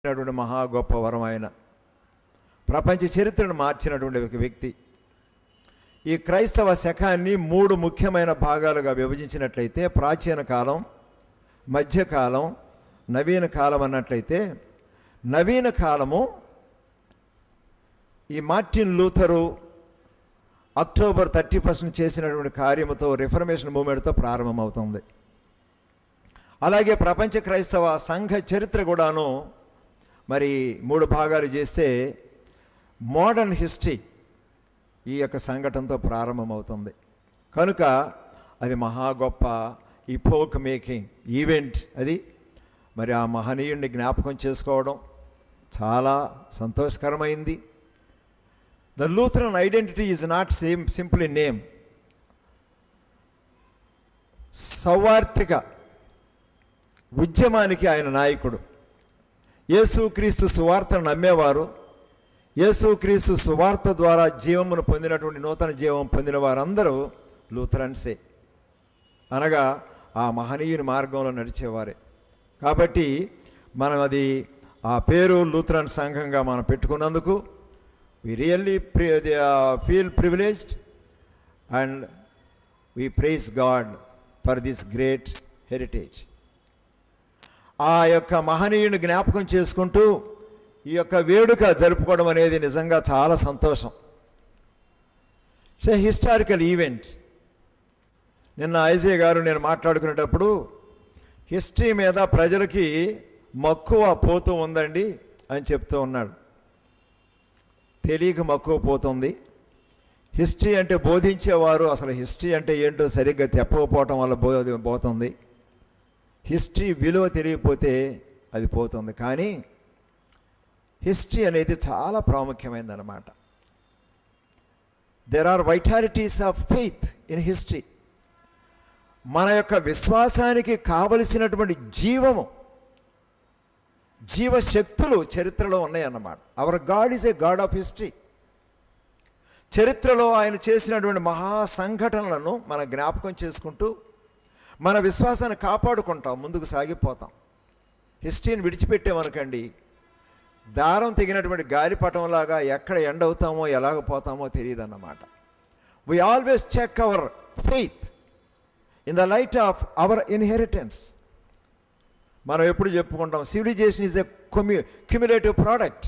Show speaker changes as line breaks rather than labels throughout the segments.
మహా గొప్ప వరం. ఆయన ప్రపంచ చరిత్రను మార్చినటువంటి ఒక వ్యక్తి. ఈ క్రైస్తవ శకాన్ని 3 ముఖ్యమైన భాగాలుగా విభజించినట్లయితే ప్రాచీన కాలం, మధ్యకాలం, నవీన కాలం అన్నట్లయితే నవీన కాలము ఈ మార్టిన్ లూథరు అక్టోబర్ 31 చేసినటువంటి కార్యముతో రిఫర్మేషన్ మూవ్మెంట్తో ప్రారంభమవుతుంది. అలాగే ప్రపంచ క్రైస్తవ సంఘ చరిత్ర కూడాను మరి 3 భాగాలు చేస్తే మోడర్న్ హిస్టరీ ఈ యొక్క సంఘటనతో ప్రారంభమవుతుంది. కనుక అది మహా గొప్ప ఇపోక్ మేకింగ్ ఈవెంట్. అది మరి ఆ మహనీయుడిని జ్ఞాపకం చేసుకోవడం చాలా సంతోషకరమైంది. The Lutheran identity is not simply name. సౌవార్థిక ఉద్యమానికి ఆయన నాయకుడు. యేసుక్రీస్తు సువార్తను నమ్మేవారు, యేసుక్రీస్తు సువార్త ద్వారా జీవమును పొందినటువంటి నూతన జీవం పొందిన వారందరూ లూథరన్సే, అనగా ఆ మహనీయుని మార్గంలో నడిచేవారే. కాబట్టి మనం అది ఆ పేరు లూథరన్ సంఘంగా మనం పెట్టుకున్నందుకు we really feel privileged and we praise God for this great heritage. ఆ యొక్క మహనీయుని జ్ఞాపకం చేసుకుంటూ ఈ యొక్క వేడుక జరుపుకోవడం అనేది నిజంగా చాలా సంతోషం. It's a historical event. నిన్న ఐజే గారు నేను మాట్లాడుకునేటప్పుడు హిస్టరీ మీద ప్రజలకి మక్కువ పోతూ ఉందండి అని చెప్తూ ఉన్నాడు. తెలియక మక్కువ పోతుంది. హిస్టరీ అంటే బోధించేవారు అసలు హిస్టరీ అంటే ఏంటో సరిగ్గా చెప్పకపోవటం వల్ల పోతుంది. హిస్టరీ విలువ తెలియకపోతే అది పోతుంది. కానీ హిస్టరీ అనేది చాలా ప్రాముఖ్యమైనది అన్నమాట. There are vitalities of faith in history. మన యొక్క విశ్వాసానికి కావలసినటువంటి జీవశక్తులు చరిత్రలో ఉన్నాయన్నమాట. Our God is a God of history. చరిత్రలో ఆయన చేసినటువంటి మహా సంఘటనలను మన జ్ఞాపకం చేసుకుంటూ మన విశ్వాసాన్ని కాపాడుకుంటాం, ముందుకు సాగిపోతాం. హిస్టరీని విడిచిపెట్టామనుకండి, దారం తెగినటువంటి గాలిపటంలాగా ఎక్కడ ఎండ్ అవుతామో ఎలాగ పోతామో తెలియదు అన్నమాట. We always check our faith in the light of our inheritance. మనం ఎప్పుడు చెప్పుకుంటాం, civilization is a cumulative product.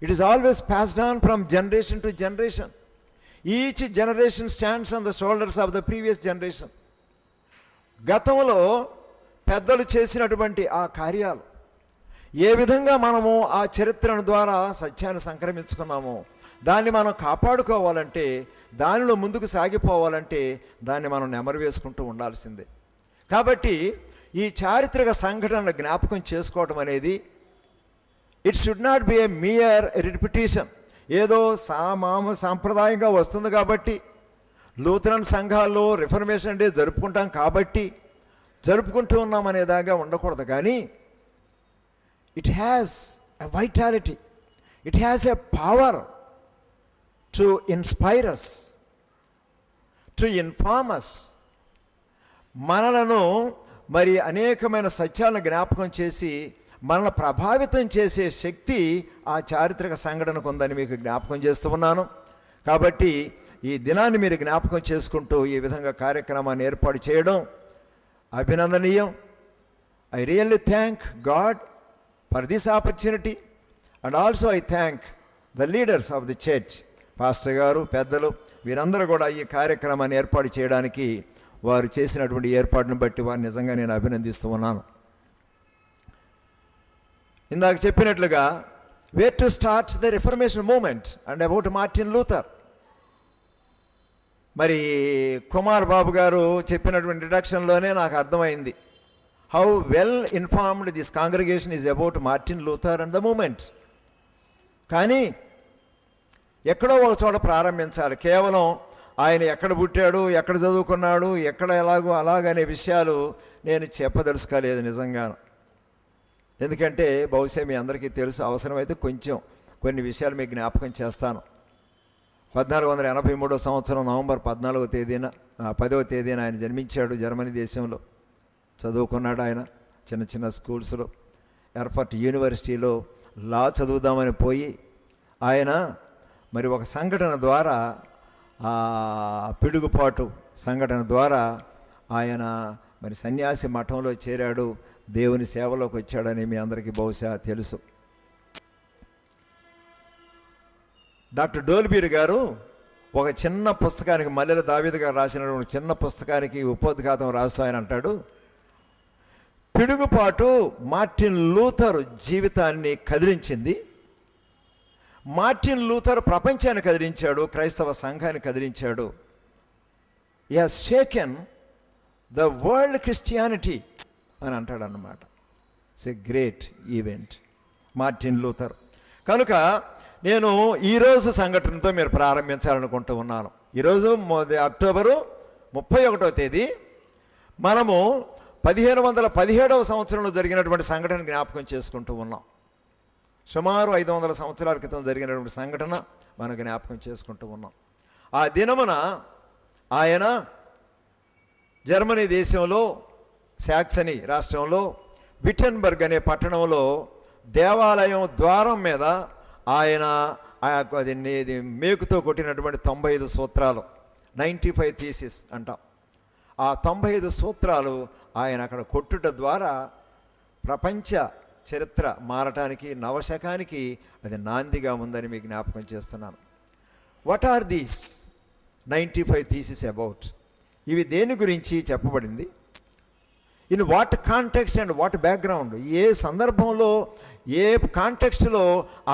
It is always passed on from generation to generation. Each generation stands on the shoulders of the previous generation. గతంలో పెద్దలు చేసినటువంటి ఆ కార్యాలు ఏ విధంగా మనము ఆ చరిత్రను ద్వారా సత్యాన్ని సంక్రమించుకున్నామో దాన్ని మనం కాపాడుకోవాలంటే, దానిలో ముందుకు సాగిపోవాలంటే దాన్ని మనం నెమరు వేసుకుంటూ ఉండాల్సిందే. కాబట్టి ఈ చారిత్రక సంఘటనల జ్ఞాపకం చేసుకోవటం అనేది it should not be a mere repetition. ఏదో సాంప్రదాయంగా వస్తుంది కాబట్టి, లూథరన్ సంఘాల్లో రిఫర్మేషన్ డే జరుపుకుంటాం కాబట్టి జరుపుకుంటూ ఉన్నామనేదాగా ఉండకూడదు. కానీ it has a vitality, it has a power to inspire us, to inform us. మనలను మరి అనేకమైన సత్యాలను జ్ఞాపకం చేసి మనల్ని ప్రభావితం చేసే శక్తి ఆ చారిత్రక సంఘటనకు ఉందని మీకు జ్ఞాపకం చేస్తూ ఉన్నాను. కాబట్టి ఈ దినాన్ని మీరు జ్ఞాపకం చేసుకుంటూ ఈ విధంగా కార్యక్రమాన్ని ఏర్పాటు చేయడం అభినందనీయం. I really thank God for this opportunity and also I thank the leaders of the church. Pastor గారు, పెద్దలు వీరందరూ కూడా ఈ కార్యక్రమాన్ని ఏర్పాటు చేయడానికి వారు చేసినటువంటి ఏర్పాటును బట్టి వారిని నిజంగా నేను అభినందిస్తూ ఉన్నాను. ఇందాక చెప్పినట్లుగా where to start the reformation movement and about Martin Luther. మరి కుమార్ బాబు గారు చెప్పినటువంటి ఇంట్రడక్షన్లోనే నాకు అర్థమైంది how well informed this congregation is about Martin Luther and the moment. కానీ ఎక్కడో ఒక చోట ప్రారంభించాలి. కేవలం ఆయన ఎక్కడ పుట్టాడు, ఎక్కడ చదువుకున్నాడు, ఎక్కడ ఎలాగో అలాగనే విషయాలు నేను చెప్పదలుచుకోలేదు నిజంగా. ఎందుకంటే బహుశా మీ అందరికీ తెలుసు, అవసరమైతే కొన్ని విషయాలు మీకు జ్ఞాపకం చేస్తాను. 1483 సంవత్సరం నవంబర్ 10వ తేదీన ఆయన జన్మించాడు. జర్మనీ దేశంలో చదువుకున్నాడు. ఆయన చిన్న స్కూల్స్లో ఎర్ఫర్ట్ యూనివర్సిటీలో లా చదువుదామని పోయి ఆయన మరి ఒక సంఘటన ద్వారా, పిడుగుపాటు సంఘటన ద్వారా ఆయన మరి సన్యాసి మఠంలో చేరాడు, దేవుని సేవలోకి వచ్చాడని మీ అందరికీ బహుశా తెలుసు. డాక్టర్ డోల్బీర్ గారు ఒక చిన్న పుస్తకానికి, మల్లెల దావీదు గారు రాసినటువంటి చిన్న పుస్తకానికి ఉపోద్ఘాతం రాస్తూ ఆయన అంటాడు, పిడుగుపాటు మార్టిన్ లూథర్ జీవితాన్ని కదిలించింది. మార్టిన్ లూథర్ ప్రపంచాన్ని కదిలించాడు, క్రైస్తవ సంఘాన్ని కదిలించాడు. He has shaken the world Christianity అని అంటాడు అన్నమాట. It's a great event Martin Luther. కనుక నేను ఈరోజు సంఘటనతో మీరు ప్రారంభించాలనుకుంటూ ఉన్నాను. ఈరోజు అక్టోబరు 31వ తేదీ మనము 1517వ సంవత్సరంలో జరిగినటువంటి సంఘటన జ్ఞాపకం చేసుకుంటూ ఉన్నాం. సుమారు 500 సంవత్సరాల క్రితం జరిగినటువంటి సంఘటన మనం జ్ఞాపకం చేసుకుంటూ ఉన్నాం. ఆ దినమున ఆయన జర్మనీ దేశంలో సాక్సనీ రాష్ట్రంలో విటెన్బర్గ్ అనే పట్టణంలో దేవాలయం ద్వారం మీద ఆయన అది మేకుతో కొట్టినటువంటి 95 సూత్రాలు, 95 థీసిస్ అంటాం, ఆ 95 సూత్రాలు ఆయన అక్కడ కొట్టుట ద్వారా ప్రపంచ చరిత్ర మారటానికి, నవశకానికి అది నాందిగా ఉందని మీకు జ్ఞాపకం చేస్తున్నాను. What are these 95 thesis about? ఇవి దేని గురించి చెప్పబడింది? In what context and what background? ఏ సందర్భంలో, ఏ కాంటెక్స్ట్లో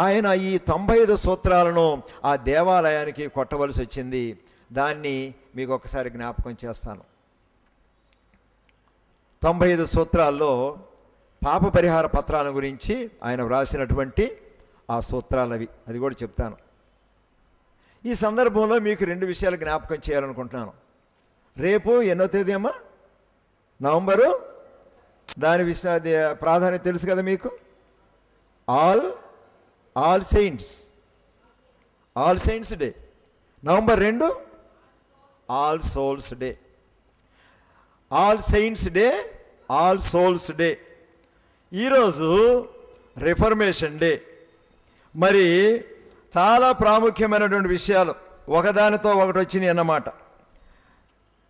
ఆయన ఈ 95 సూత్రాలను ఆ దేవాలయానికి కొట్టవలసి వచ్చింది, దాన్ని మీకు ఒకసారి జ్ఞాపకం చేస్తాను. 95 సూత్రాల్లో పాప పరిహార పత్రాల గురించి ఆయన వ్రాసినటువంటి ఆ సూత్రాలు అది కూడా చెప్తాను. ఈ సందర్భంలో మీకు 2 విషయాలు జ్ఞాపకం చేయాలనుకుంటున్నాను. రేపు ఎన్నో తేదీ అమ్మా? నవంబరు, దాని ప్రాధాన్యత తెలుసు కదా మీకు. All saints day. November 2 all Souls day. All saints day, all Souls day. ఈరోజు రిఫర్మేషన్ డే. మరి చాలా ప్రాముఖ్యమైనటువంటి విషయాలు ఒకదానితో ఒకటి వచ్చినాయి అన్నమాట.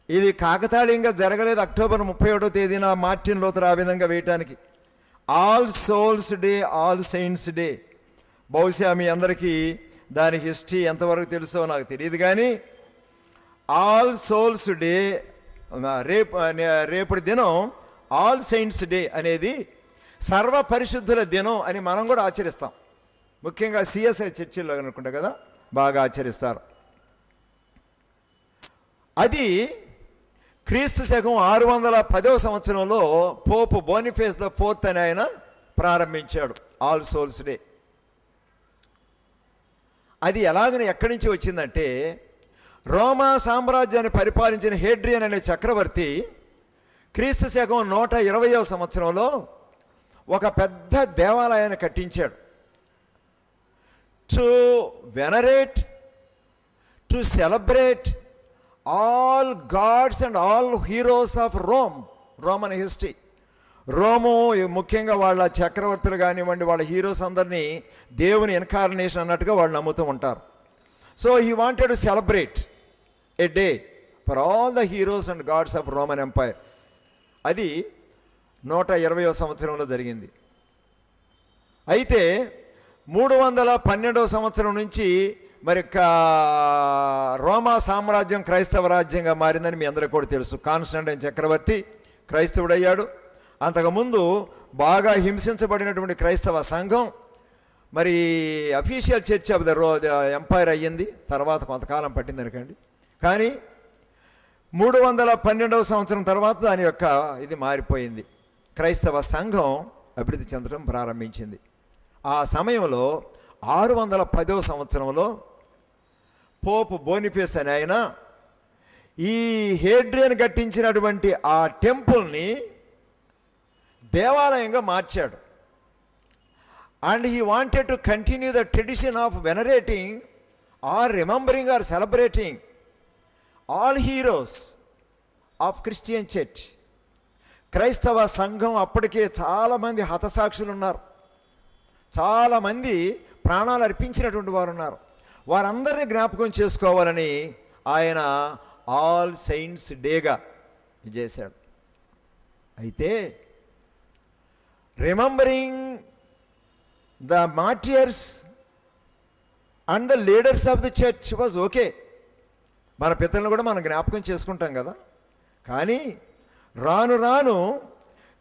ఇది కాకతాళీయంగా జరగలేదు. అక్టోబర్ 31వ తేదీన మార్టిన్ లూథర్ ఆ విధంగా వేయటానికి all Souls day, all saints day. బహుశా మీ అందరికీ దాని హిస్టరీ ఎంతవరకు తెలుసో నాకు తెలియదు, కానీ ఆల్ సోల్స్ డే రేపటి దినం ఆల్ సెయింట్స్ డే అనేది సర్వ పరిశుద్ధుల దినం అని మనం కూడా ఆచరిస్తాం. ముఖ్యంగా సిఎస్ఐ చర్చిల్లో అనుకుంటా కదా బాగా ఆచరిస్తారు. అది క్రీస్తు శకం 610వ సంవత్సరంలో పోప్ బోనిఫేస్ ద 4th అని ఆయన ప్రారంభించాడు ఆల్ సోల్స్ డే. అది ఎక్కడి నుంచి వచ్చిందంటే, రోమా సామ్రాజ్యాన్ని పరిపాలించిన హేడ్రియన్ అనే చక్రవర్తి క్రీస్తు శకం 120వ సంవత్సరంలో ఒక పెద్ద దేవాలయాన్ని కట్టించాడు. To venerate, to celebrate all gods and all heroes of Roman history. రోము ముఖ్యంగా వాళ్ళ చక్రవర్తులు కానివ్వండి, వాళ్ళ హీరోస్ అందరినీ దేవుని ఇన్కార్నేషన్ అన్నట్టుగా వాళ్ళు నమ్ముతూ ఉంటారు. So he wanted to celebrate A day for all the heroes and God's of Roman empire. అది 120వ సంవత్సరంలో జరిగింది. అయితే 312వ సంవత్సరం నుంచి మరి రోమా సామ్రాజ్యం క్రైస్తవ రాజ్యంగా మారిందని మీ అందరికీ కూడా తెలుసు. కాన్స్టంటైన్ చక్రవర్తి క్రైస్తవుడయ్యాడు. అంతకుముందు బాగా హింసించబడినటువంటి క్రైస్తవ సంఘం మరి official church of the umpire అయ్యింది. తర్వాత కొంతకాలం పట్టింది అనుకోండి. కానీ 312వ సంవత్సరం తర్వాత దాని యొక్క ఇది మారిపోయింది. క్రైస్తవ సంఘం అభివృద్ధి చెందడం ప్రారంభించింది. ఆ సమయంలో 610వ సంవత్సరంలో పోప్ బోనిఫేస్ అని ఆయన ఈ హేడ్రియన్ కట్టించినటువంటి ఆ టెంపుల్ని దేవాలయంగా మార్చాడు. And he wanted to continue the tradition of venerating or remembering or celebrating all heroes of Christian church. క్రైస్తవ సంఘం అప్పటికే చాలామంది హతసాక్షులు ఉన్నారు, చాలామంది ప్రాణాలు అర్పించినటువంటి వారు ఉన్నారు. వారందరినీ జ్ఞాపకం చేసుకోవాలని ఆయన ఆల్ సెయింట్స్ డేగా చేశాడు. అయితే remembering the martyrs and the leaders of the church was okay. మన పితలను కూడా మనం జ్ఞాపకం చేసుకుంటాం కదా. కానీ రాను రాను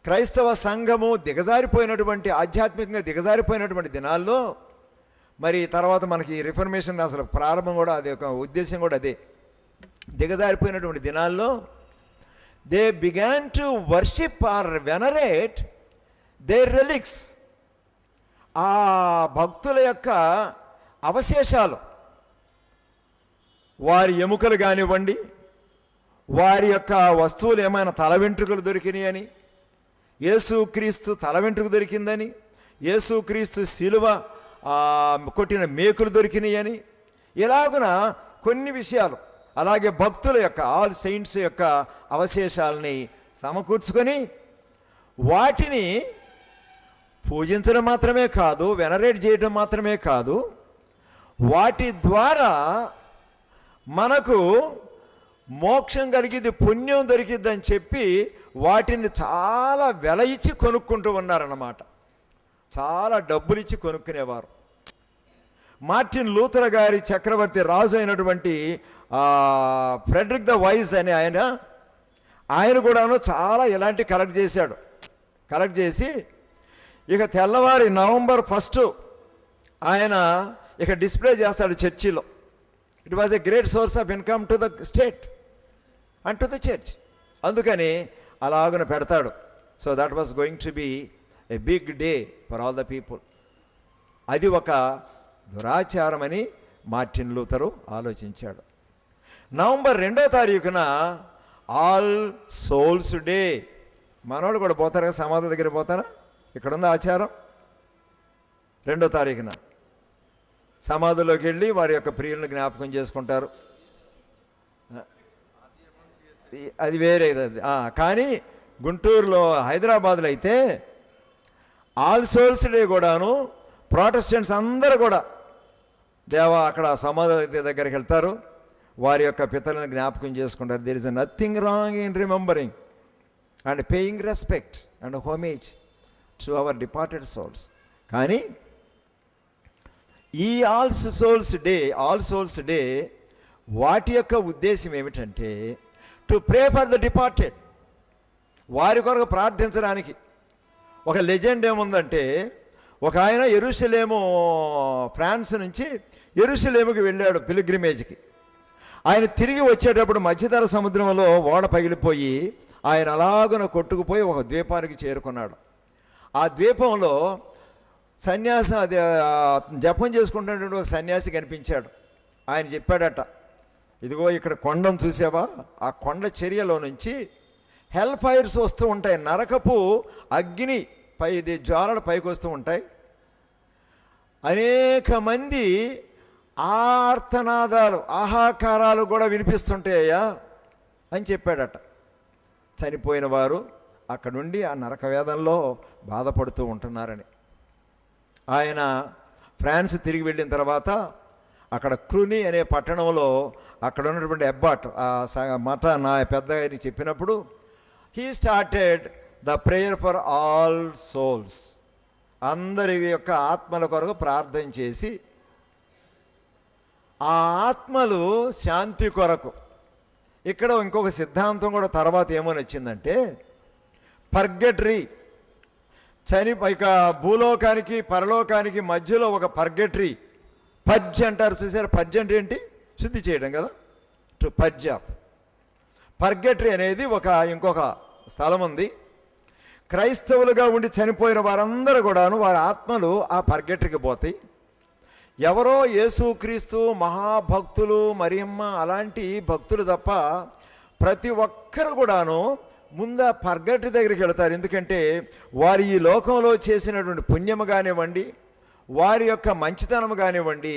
క్రైస్తవ సంఘము దిగజారిపోయినటువంటి, ఆధ్యాత్మికంగా దిగజారిపోయినటువంటి దినాల్లో, మరి తర్వాత మనకి రిఫర్మేషన్ అసలు ప్రారంభం కూడా అదే, ఒక ఉద్దేశం కూడా అదే. దిగజారిపోయినటువంటి దినాల్లో they began to worship or venerate their relics. ఆ భక్తుల యొక్క అవశేషాలు, వారి ఎముకలు కానివ్వండి, వారి యొక్క వస్తువులు ఏమైనా తల వెంట్రుకలు దొరికినాయని, యేసుక్రీస్తు తల వెంట్రుక దొరికిందని, యేసుక్రీస్తు శిలువ కొట్టిన మేకులు దొరికినాయని, ఇలాగున కొన్ని విషయాలు, అలాగే భక్తుల యొక్క ఆల్ సెయింట్స్ యొక్క అవశేషాలని సమకూర్చుకొని వాటిని పూజించడం మాత్రమే కాదు, వెనరేట్ చేయడం మాత్రమే కాదు, వాటి ద్వారా మనకు మోక్షం కలిగిద్ది, పుణ్యం దొరికిద్దని చెప్పి వాటిని చాలా వెల ఇచ్చి కొనుక్కుంటూ ఉన్నారన్నమాట. చాలా డబ్బులు ఇచ్చి కొనుక్కునేవారు. మార్టిన్ లూథర్ గారి చక్రవర్తి రాజు అయినటువంటి ఫ్రెడరిక్ ద వైజ్ అనే ఆయన కూడాను చాలా ఇలాంటి కలెక్ట్ చేశాడు. కలెక్ట్ చేసి ఇక తెల్లవారి నవంబర్ 1 ఆయన ఇక డిస్ప్లే చేస్తాడు చర్చిలో. It was a great source of income to the state and to the church. అందుకని అలాగున పెడతాడు. So that was going to be a big day for all the people. అది ఒక దురాచారమని మార్టిన్ లూథరు ఆలోచించాడు. నవంబర్ 2వ తారీఖున ఆల్ సోల్స్ డే. మనోళ్ళు కూడా పోతారా, సమాధుల దగ్గర పోతారా? ఇక్కడ ఉంది ఆచారం. 2వ తారీఖున సమాధుల్లోకి వెళ్ళి వారి యొక్క ప్రియులను జ్ఞాపకం చేసుకుంటారు. అది వేరే. కానీ గుంటూరులో, హైదరాబాద్లో అయితే ఆల్ సోల్స్ డే కూడాను ప్రొటెస్టెంట్స్ అందరూ కూడా అక్కడ సమాధుల దగ్గరికి వెళ్తారు, వారి యొక్క పితలను జ్ఞాపకం చేసుకుంటారు. There is nothing wrong in remembering and paying respect and homage to our departed souls. కానీ ఈ ఆల్ సోల్స్ డే వాటి యొక్క ఉద్దేశం ఏమిటంటే to pray for the departed, వారి కొరకు ప్రార్థించడానికి. ఒక లెజెండ్ ఏముందంటే, ఒక ఆయన యెరూషలేము, ఫ్రాన్స్ నుంచి యెరూషలేముకి వెళ్ళాడు పిల్గ్రిమేజ్కి. ఆయన తిరిగి వచ్చేటప్పుడు మధ్యధర సముద్రంలో ఓడ పగిలిపోయి ఆయన అలాగున కొట్టుకుపోయి ఒక ద్వీపానికి చేరుకున్నాడు. ఆ ద్వీపంలో జపం చేసుకుంటున్నటువంటి ఒక సన్యాసి కనిపించాడు. ఆయన చెప్పాడట, ఇదిగో ఇక్కడ కొండను చూసావా, ఆ కొండ చర్యలో నుంచి హెల్ ఫైర్స్ వస్తూ ఉంటాయి, నరకపు అగ్ని జ్వాలలు పైకి వస్తూ ఉంటాయి, అనేక మంది ఆర్తనాదాలు, ఆహాకారాలు కూడా వినిపిస్తుంటాయ్యా అని చెప్పాడట. చనిపోయిన వారు అక్కడ నుండి ఆ నరక వేదంలో బాధపడుతూ ఉంటున్నారని. ఆయన ఫ్రాన్స్ తిరిగి వెళ్ళిన తర్వాత అక్కడ క్రూని అనే పట్టణంలో అక్కడ ఉన్నటువంటి ఎబ్బాట్ మఠ నా పెద్ద గారికి చెప్పినప్పుడు he started the prayer for all souls. అందరి యొక్క ఆత్మల కొరకు ప్రార్థన చేసి ఆ ఆత్మలు శాంతి కొరకు. ఇక్కడ ఇంకొక సిద్ధాంతం కూడా తర్వాత ఏమని వచ్చిందంటే, పర్గెటరీ, ఇక భూలోకానికి పరలోకానికి మధ్యలో ఒక పర్గెటరీ, పర్జ్ అంటారు చూసారు. పర్జ్ అంటే ఏంటి? శుద్ధి చేయడం కదా, టు పర్జ్ ఆఫ్. పర్గెటరీ అనేది ఇంకొక స్థలం ఉంది. క్రైస్తవులుగా ఉండి చనిపోయిన వారందరూ కూడాను వారి ఆత్మలు ఆ పర్గెటరీకి పోతాయి. ఎవరో యేసుక్రీస్తు మహాభక్తులు, మరియమ్మ అలాంటి భక్తులు తప్ప ప్రతి ఒక్కరు కూడాను ముందు ఆ పర్గెటరీ దగ్గరికి వెళతారు. ఎందుకంటే వారి ఈ లోకంలో చేసినటువంటి పుణ్యము కానివ్వండి, వారి యొక్క మంచితనము కానివ్వండి,